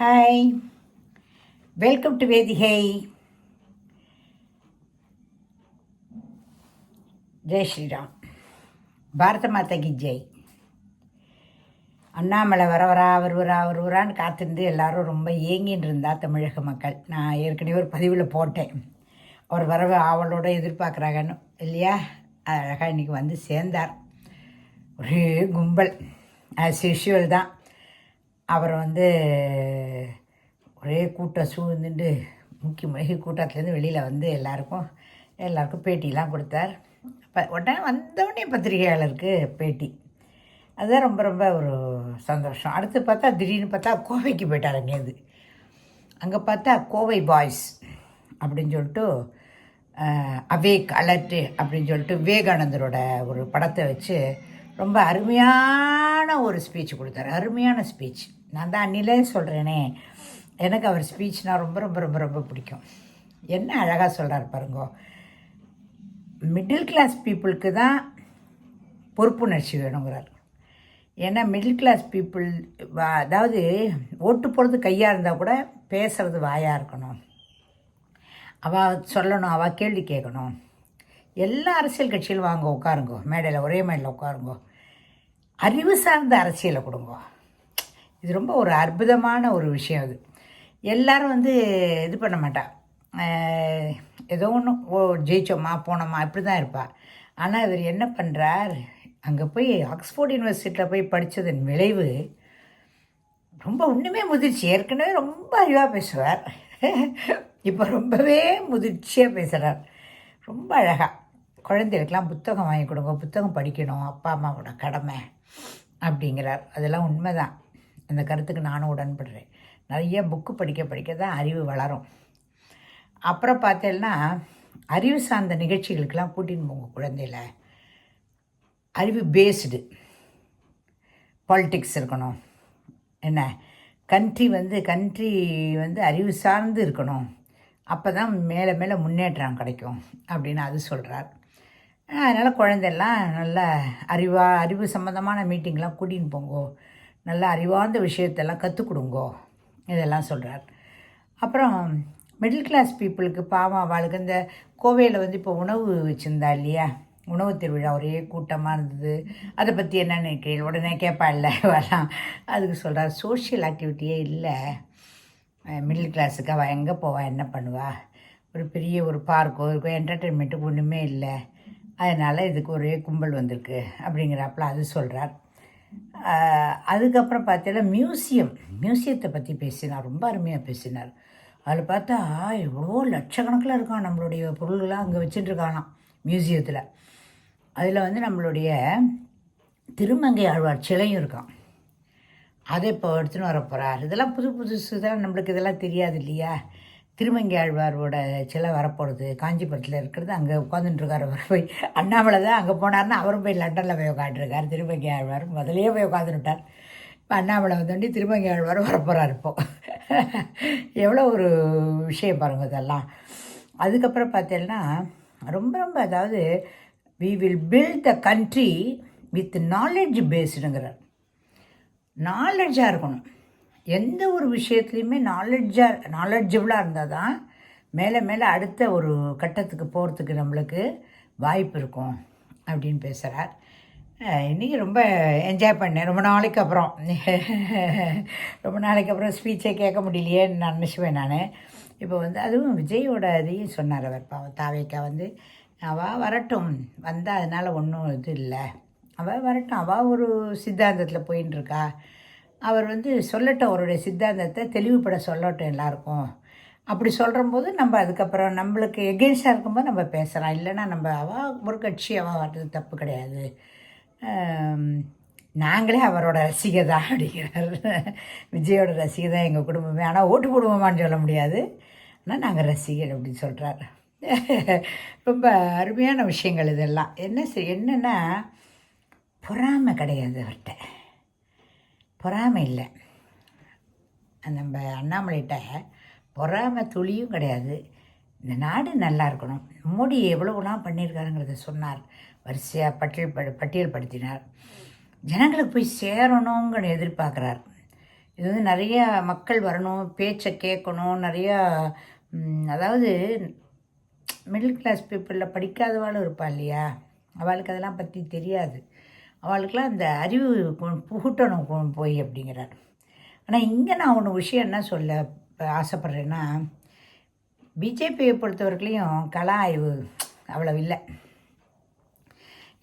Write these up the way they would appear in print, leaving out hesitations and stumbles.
Hi, welcome to Vedigai. ஜெய் ஸ்ரீராம். பாரத மாதாக்கு ஜெய். அண்ணாமலை வருவரான்னு காத்திருந்து எல்லாரும் ரொம்ப ஏங்கின்னு இருந்தா தமிழக மக்கள். நான் ஏற்கனவே ஒரு பதிவில் போட்டேன், அவர் வரவு ஆவலோடு எதிர்பார்க்குறாங்கன்னு இல்லையா. அழகாக இன்றைக்கி வந்து சேர்ந்தார். ஒரே கும்பல் ஆஸ் யூஷுவல் தான். அவரை ஒரே கூட்டம் சூழ்ந்துட்டு முக்கிய கூட்டத்துலேருந்து வெளியில் வந்து எல்லாருக்கும் பேட்டிலாம் கொடுத்தார். உடனே வந்தவுடனே பத்திரிகையாளருக்கு பேட்டி. அதுதான் ரொம்ப ரொம்ப ஒரு சந்தோஷம். அடுத்து பார்த்தா திடீர்னு பார்த்தா கோவைக்கு போயிட்டார். அங்கே பார்த்தா கோவை பாய்ஸ் அப்படின்னு சொல்லிட்டு அவேக் அலர்ட்டு அப்படின்னு சொல்லிட்டு விவேகானந்தரோட ஒரு படத்தை வச்சு ரொம்ப அருமையான ஒரு ஸ்பீச் கொடுத்தாரு. அருமையான ஸ்பீச். நான் தான் அன்னிலே சொல்கிறேனே, எனக்கு அவர் ஸ்பீச்னால் ரொம்ப ரொம்ப ரொம்ப ரொம்ப பிடிக்கும். என்ன அழகாக சொல்கிறார் பாருங்கோ. மிடில் கிளாஸ் பீப்புளுக்கு தான் பொறுப்புணர்ச்சி வேணுங்கிறார். ஏன்னா மிடில் கிளாஸ் பீப்புள் அதாவது ஓட்டு போடுறது கையாக இருந்தால் கூட பேசுகிறது வாயாக இருக்கணும். அவள் சொல்லணும், அவள் கேள்வி கேட்கணும். எல்லா அரசியல் கட்சியிலும் வாங்க உட்காருங்கோ, மேடையில் ஒரே மேடையில் உட்காருங்கோ, அறிவு சார்ந்த அரசியலை கொடுங்கோ. இது ரொம்ப ஒரு அற்புதமான ஒரு விஷயம். அது எல்லோரும் இது பண்ண மாட்டா. ஏதோ ஒன்று ஜெயிச்சோமா போனோமா இப்படி தான் இருப்பாள். ஆனால் இவர் என்ன பண்ணுறார், அங்கே போய் ஆக்ஸ்ஃபோர்ட் யூனிவர்சிட்டியில் போய் படித்ததன் விளைவு ரொம்ப ஒன்றுமே முதிர்ச்சி. ஏற்கனவே ரொம்ப அறிவாக பேசுவார், இப்போ ரொம்பவே முதிர்ச்சியாக பேசுகிறார். ரொம்ப அழகாக குழந்தைகளுக்கெல்லாம் புத்தகம் வாங்கி கொடுங்க, புத்தகம் படிக்கணும், அப்பா அம்மாவோட கடமை அப்படிங்கிறார். அதெல்லாம் உண்மை தான். அந்த கருத்துக்கு நானும் உடன்படுறேன். நிறைய புக்கு படிக்க தான் அறிவு வளரும். அப்புறம் பார்த்தேன்னா அறிவு சார்ந்த நிகழ்ச்சிகளுக்கெல்லாம் கூட்டின்னு போங்க குழந்தையில. அறிவு பேஸ்டு பாலிட்டிக்ஸ் இருக்கணும். என்ன கண்ட்ரி அறிவு சார்ந்து இருக்கணும். அப்போ தான் மேலே மேலே முன்னேற்றம் கிடைக்கும் அப்படின்னு அது சொல்கிறார். அதனால் குழந்தையெல்லாம் நல்ல அறிவு சம்மந்தமான மீட்டிங்லாம் கூட்டின்னு போங்கோ, நல்ல அறிவார்ந்த விஷயத்தெல்லாம் கற்றுக் கொடுங்கோ, இதெல்லாம் சொல்கிறார். அப்புறம் மிடில் கிளாஸ் பீப்புளுக்கு பாவம் அவளுக்கு இந்த கோவையில் இப்போ உணவு வச்சுருந்தா இல்லையா, உணவு திருவிழா ஒரே கூட்டமாக இருந்தது. அதை பற்றி என்ன நினைக்கிறீங்க உடனே கேட்பா இல்லை வரலாம். அதுக்கு சொல்கிறார், சோஷியல் ஆக்டிவிட்டியே இல்லை மிடில் கிளாஸுக்கு. அவள் எங்கே போவாள், என்ன பண்ணுவாள், ஒரு பெரிய ஒரு பார்க்கோ இருக்கோ என்டர்டெயின்மெண்ட்டுக்கு ஒன்றுமே இல்லை, அதனால் இதுக்கு ஒரே கும்பல் வந்திருக்கு அப்படிங்கிறாப்புல அது சொல்கிறார். அதுக்கப்புறம் பார்த்தீங்கன்னா மியூசியத்தை பற்றி பேசினார். ரொம்ப அருமையாக பேசினார். அதில் பார்த்தா எவ்வளோ லட்சக்கணக்கில் இருக்கான் நம்மளுடைய பொருள்கள்லாம் அங்கே வச்சுட்டுருக்கானாம் மியூசியத்தில். அதில் நம்மளுடைய திருமங்கை ஆழ்வார் சிலையும் இருக்கான். அதை இப்போ எடுத்துன்னு வர போகிறார். இதெல்லாம் புதுசு தான், நம்மளுக்கு இதெல்லாம் தெரியாது இல்லையா. திருமங்கை ஆழ்வாரோட சிலை வரப்போகிறது, காஞ்சிபுரத்தில் இருக்கிறது. அங்கே உட்காந்துட்டுருக்கார். அவர் போய் அண்ணாமலை தான் அங்கே போனார்னா அவரும் போய் லண்டனில் போய் உட்காந்துருக்கார். திருமங்கை ஆழ்வார் முதலையே போய் உட்காந்துட்டார். இப்போ அண்ணாமலை திருமங்கை ஆழ்வார் வரப்போகிறார். இப்போது எவ்வளோ ஒரு விஷயம் பாருங்கள் இதெல்லாம். அதுக்கப்புறம் பார்த்தீங்கன்னா ரொம்ப ரொம்ப அதாவது we will build the country with knowledge பேஸ்டுங்கிறார். நாலெட்ஜாக இருக்கணும். எந்த ஒரு விஷயத்துலையுமே நாலெட்ஜபிளாக இருந்தால் தான் மேலே மேலே அடுத்த ஒரு கட்டத்துக்கு போகிறதுக்கு நம்மளுக்கு வாய்ப்பு இருக்கும் அப்படின்னு பேசுகிறார். இன்றைக்கி ரொம்ப என்ஜாய் பண்ணேன். ரொம்ப நாளைக்கு அப்புறம் ஸ்பீச்சை கேட்க முடியலையேன்னு நான் நினச்சுவேன். நான் இப்போ அதுவும் விஜயோட இதையும் சொன்னார் அவர். தாவேக்கா அவள் வரட்டும், வந்தால் அதனால் ஒன்றும் இது இல்லை, அவள் வரட்டும், அவள் ஒரு சித்தாந்தத்தில் போயின்னு இருக்கா, அவர் சொல்லட்டும், அவருடைய சித்தாந்தத்தை தெளிவுபட சொல்லட்டும் எல்லாருக்கும். அப்படி சொல்கிறம்போது நம்ம அதுக்கப்புறம் நம்மளுக்கு எகென்ஸ்டாக இருக்கும்போது நம்ம பேசலாம். இல்லைன்னா நம்ம ஒரு கட்சி வர்றது தப்பு கிடையாது, நாங்களே அவரோட ரசிகை தான் அப்படிங்கிறார். விஜயோட ரசிகை தான் எங்கள் குடும்பமே, ஆனால் ஓட்டு குடும்பமானு சொல்ல முடியாது, ஆனால் நாங்கள் ரசிகர் அப்படின்னு சொல்கிறார். ரொம்ப அருமையான விஷயங்கள் இதெல்லாம். என்னென்னா பொறாமை கிடையாது அவர்கிட்ட, பொறாமை இல்லை. நம்ம அண்ணாமலைகிட்ட பொறாமை துளியும் கிடையாது. இந்த நாடு நல்லா இருக்கணும், மோடி எவ்வளோலாம் பண்ணியிருக்காருங்கிறத சொன்னார். வரிசையாக பட்டியல் படுத்தினார். ஜனங்களுக்கு போய் சேரணுங்கிற எதிர்பார்க்குறார். இது வந்து நிறையா மக்கள் வரணும், பேச்சை கேட்கணும், நிறையா அதாவது மிடில் கிளாஸ் பீப்புளில் படிக்காதவாளும் இருப்பாள் இல்லையா, அவளுக்கு அதெல்லாம் பற்றி தெரியாது. அவளுக்கெல்லாம் அந்த அறிவு புகுட்டணும் போய் அப்படிங்கிறார். ஆனால் இங்கே நான் ஒன்று விஷயம் என்ன சொல்ல ஆசைப்பட்றேன்னா, பிஜேபியை பொறுத்தவரையிலையும் கலா ஆய்வு அவ்வளோ இல்லை.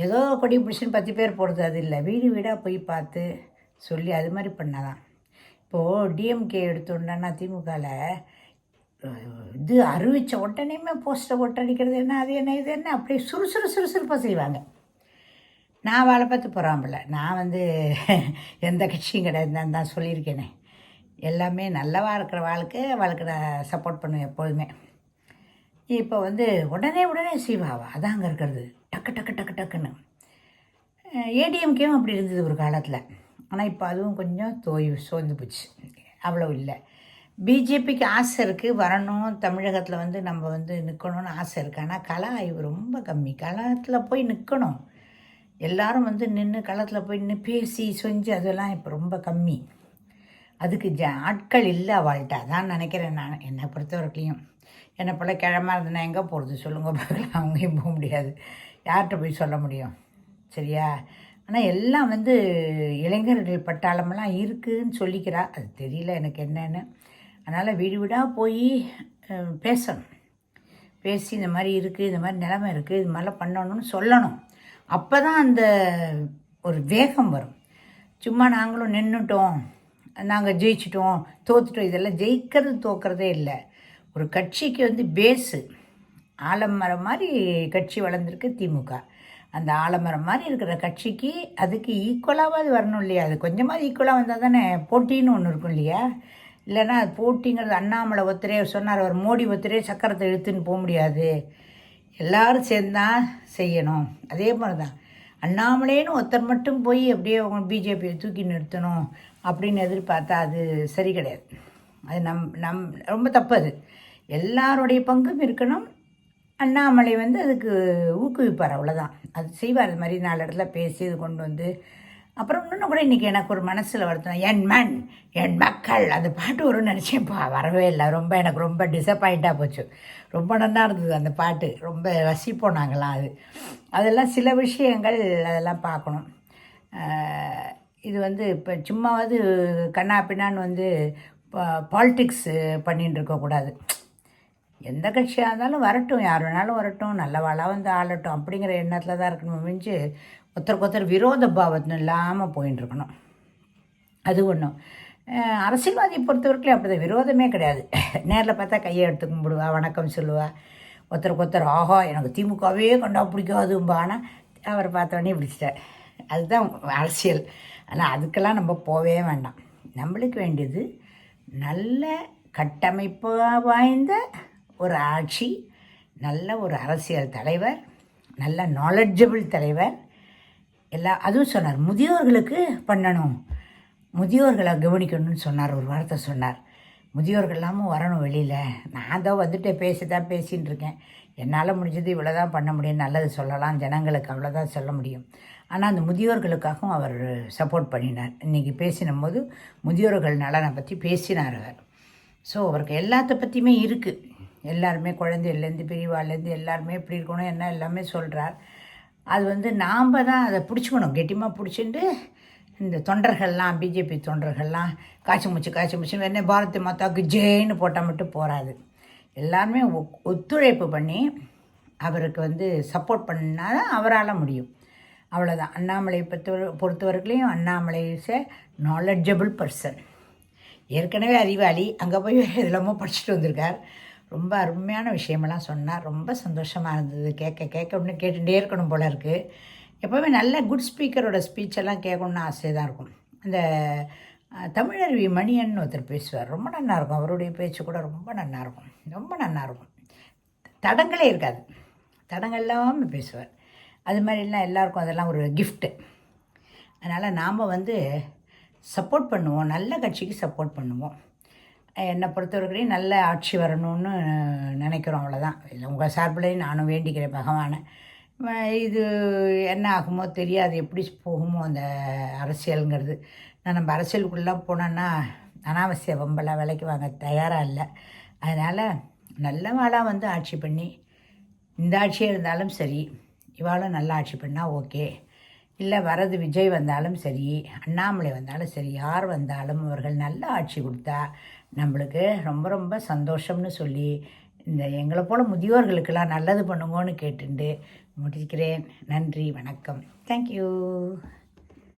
ஏதோ கொடி பிடிச்சின்னு 10 பேர் போடுறது அது இல்லை, வீடு வீடாக போய் பார்த்து சொல்லி அது மாதிரி பண்ணாதான். இப்போது டிஎம்கே எடுத்தோன்னா திமுகவில் இது அறிவித்த உடனேயுமே போஸ்டரை ஒட்டடிக்கிறது என்ன, அது என்ன, இது என்ன, அப்படியே சுறுசுறுப்பாக செய்வாங்க. நான் வாழை பார்த்து போகிறாம்பில்ல, நான் வந்து எந்த கட்சியும் கிடையாது தான் சொல்லியிருக்கேனே. எல்லாமே நல்லவா இருக்கிற வாழ்க்கை நான் சப்போர்ட் பண்ணுவேன் எப்போதுமே. இப்போ வந்து உடனே செய்வாவா, அதான் அங்கே இருக்கிறது, டக்குன்னு. ஏடிஎம்கேவும் அப்படி இருந்தது ஒரு காலத்தில். ஆனால் இப்போ அதுவும் கொஞ்சம் சோர்ந்து போச்சு, அவ்வளோ இல்லை. பிஜேபிக்கு ஆசை இருக்குது, வரணும் தமிழகத்தில் வந்து நம்ம வந்து நிற்கணும்னு ஆசை இருக்குது. ஆனால் கள ஆய்வு ரொம்ப கம்மி. களத்தில் போய் நிற்கணும், எல்லோரும் வந்து நின்று களத்தில் போய் நின்று பேசி செஞ்சு அதெல்லாம் இப்போ ரொம்ப கம்மி. அதுக்கு ஆட்கள் இல்லை அவள்கிட்ட, அதான் நினைக்கிறேன் நான். என்னை பொறுத்த வரைக்கும் என்னை போல கிழமை இருந்ததுன்னா எங்கே போகிறது சொல்லுங்க பார்க்கலாம். அவங்கேயும் போக முடியாது, யார்கிட்ட போய் சொல்ல முடியும், சரியா? ஆனால் எல்லாம் வந்து இளைஞர்கள் பட்டாளமெல்லாம் இருக்குதுன்னு சொல்லிக்கிறா, அது தெரியல எனக்கு என்னென்னு. அதனால் வீடு வீடாக போய் பேசணும், பேசி இந்த மாதிரி இருக்குது, இந்த மாதிரி நிலைமை இருக்குது, இது மாதிரிலாம் பண்ணணும்னு சொல்லணும். அப்போ தான் அந்த ஒரு வேகம் வரும். சும்மா நாங்களும் நின்றுட்டோம், நாங்கள் ஜெயிச்சிட்டோம், தோற்றுட்டோம், இதெல்லாம் ஜெயிக்கிறது தோக்கிறதே இல்லை. ஒரு கட்சிக்கு வந்து பேஸு ஆலமரம் மாதிரி கட்சி வளர்ந்துருக்கு திமுக. அந்த ஆலமரம் மாதிரி இருக்கிற கட்சிக்கு அதுக்கு ஈக்குவலாவது வரணும் இல்லையா? அது கொஞ்சமாவது ஈக்குவலாக வந்தால் தானே போட்டின்னு ஒன்று இருக்கும் இல்லையா? இல்லைன்னா அது போட்டிங்கிறது அண்ணாமலை ஒருத்தரே சொன்னார், அவர் மோடி ஒருத்தரே சக்கரத்தை இழுத்துன்னு போக முடியாது, எல்லோரும் சேர்ந்தான் செய்யணும். அதே மாதிரி தான் அண்ணாமலேன்னு ஒருத்தர் மட்டும் போய் அப்படியே அவங்க பிஜேபியை தூக்கி நிறுத்தணும் அப்படின்னு எதிர்பார்த்தா அது சரி கிடையாது. அது ரொம்ப தப்பு. அது எல்லாருடைய பங்கும் இருக்கணும். அண்ணாமலை வந்து அதுக்கு ஊக்குவிப்பார், அவ்வளோதான். அது செய்வார். அது மாதிரி 4 இடத்துல பேசி இது கொண்டு வந்து. அப்புறம் இன்னொன்று கூட இன்றைக்கி எனக்கு ஒரு மனசில் வருத்தம், என் மண் என் மக்கள் அந்த பாட்டு வரும்னு நினச்சேன்ப்பா, வரவே இல்லை. எனக்கு ரொம்ப டிசப்பாயிண்ட்டாக போச்சு. ரொம்ப நல்லா இருந்தது அந்த பாட்டு, ரொம்ப ரசிப்போம் நாங்களாம். அதெல்லாம் சில விஷயங்கள் அதெல்லாம் பார்க்கணும். இது வந்து இப்போ சும்மாவது கண்ணா பின்னான்னு வந்து பாலிட்டிக்ஸ் பண்ணின்னு இருக்கக்கூடாது. எந்த கட்சியாக இருந்தாலும் வரட்டும், யார் வேணாலும் வரட்டும், நல்லவாளாக வந்து ஆளட்டும் அப்படிங்கிற எண்ணத்தில் தான் இருக்கணும் மிஞ்சு ஒருத்தருக்கு விரோத பாவத்தின் இல்லாமல் போயின்னு இருக்கணும். அது ஒன்றும். அரசியல்வாதியை பொறுத்தவரைக்கும் அப்படி தான், விரோதமே கிடையாது. நேரில் பார்த்தா கையை எடுத்து கும்பிடுவா, வணக்கம் சொல்லுவா. ஒருத்தருக்கு ஆஹா எனக்கு திமுகவே கண்டா பிடிக்காதும்பா, ஆனால் அவரை பார்த்தோன்னே பிடிச்சிட்டார். அதுதான் அரசியல். ஆனால் அதுக்கெல்லாம் நம்ம போவே வேண்டாம். நம்மளுக்கு வேண்டியது நல்ல கட்டமைப்பு வாய்ந்த ஒரு ஆட்சி, நல்ல ஒரு அரசியல் தலைவர், நல்ல நாலெட்ஜபிள் தலைவர். அதுவும் சொன்னார், முதியோர்களுக்கு பண்ணணும், முதியோர்களை கவனிக்கணும்னு சொன்னார். ஒரு வார்த்தை சொன்னார், முதியோர்கள் இல்லாமல் வரணும் வெளியில். நான் தான் வந்துட்டு பேசின்னு இருக்கேன், என்னால் முடிஞ்சது இவ்வளோ தான் பண்ண முடியும், நல்லது சொல்லலாம் ஜனங்களுக்கு, அவ்வளோதான் சொல்ல முடியும். ஆனால் அந்த முதியோர்களுக்காகவும் அவர் சப்போர்ட் பண்ணினார். இன்றைக்கி பேசின போது முதியோர்கள் நலனை பற்றி பேசினார் அவர். ஸோ அவருக்கு எல்லாத்த பற்றியுமே இருக்குது. எல்லாருமே குழந்தைலேருந்து பெரியவாள்லேருந்து எல்லாருமே எப்படி இருக்கணும் என்ன எல்லாமே சொல்கிறார். அது வந்து நாம் தான் அதை பிடிச்சிக்கணும், கெட்டியமாக பிடிச்சிட்டு. இந்த தொண்டர்கள்லாம், பிஜேபி தொண்டர்கள்லாம் காய்ச்சி மூச்சு என்ன பாரத் மாதாவுக்கு ஜெயின்னு போட்டால் மட்டும் போகாது. எல்லாருமே ஒத்துழைப்பு பண்ணி அவருக்கு வந்து சப்போர்ட் பண்ணால் தான் அவரால் முடியும். அவ்வளோதான். அண்ணாமலையை பொறுத்தவரையிலையும் Annamalai is a knowledgeable person. ஏற்கனவே அறிவாளி, அங்கே போய் எல்லாமோ படிச்சுட்டு வந்திருக்கார். ரொம்ப அருமையான விஷயமெல்லாம் சொன்னார். ரொம்ப சந்தோஷமாக இருந்தது கேட்க ஒன்று கேட்டுகிட்டே இருக்கணும் போல இருக்குது. எப்போவுமே நல்ல குட் ஸ்பீக்கரோட ஸ்பீச்செல்லாம் கேட்கணுன்னு ஆசையாக தான் இருக்கும். அந்த தமிழருவி மணியன் ஒருத்தர் பேசுவார், ரொம்ப நல்லாயிருக்கும். அவருடைய பேச்சு கூட ரொம்ப நல்லாயிருக்கும். தடங்களே இருக்காது, தடங்கள் இல்லாமல் பேசுவார். அது மாதிரிலாம் எல்லாருக்கும் அதெல்லாம் ஒரு கிஃப்ட்டு. அதனால் நாம் வந்து சப்போர்ட் பண்ணுவோம், நல்ல கட்சிக்கு சப்போர்ட் பண்ணுவோம். என்னை பொறுத்தவரைக்கும் நல்ல ஆட்சி வரணும்னு நினைக்கிறோம், அவ்வளோதான். இல்லை உங்கள் சார்பிலையும் நானும் வேண்டிக்கிறேன் பகவானை. இது என்ன ஆகுமோ தெரியாது, எப்படி போகுமோ அந்த அரசியலுங்கிறது. நம்ம அரசியலுக்குள்ளே போனோன்னா அனாவசிய வம்பெல்லாம் விலைக்கு வாங்க தயாராக இல்லை. அதனால் நல்லவாளாக வந்து ஆட்சி பண்ணி, இந்த ஆட்சியே இருந்தாலும் சரி, இவாளும் நல்லா ஆட்சி பண்ணால் ஓகே. இல்லை வரது விஜய் வந்தாலும் சரி, அண்ணாமலை வந்தாலும் சரி, யார் வந்தாலும் அவர்கள் நல்ல ஆட்சி கொடுத்தா நம்மளுக்கு ரொம்ப ரொம்ப சந்தோஷம்னு சொல்லி, இந்த எங்களை போல் முதியோர்களுக்கெல்லாம் நல்லது பண்ணுங்கன்னு கேட்டுண்டு முடிக்கிறேன். நன்றி, வணக்கம். தேங்க்யூ.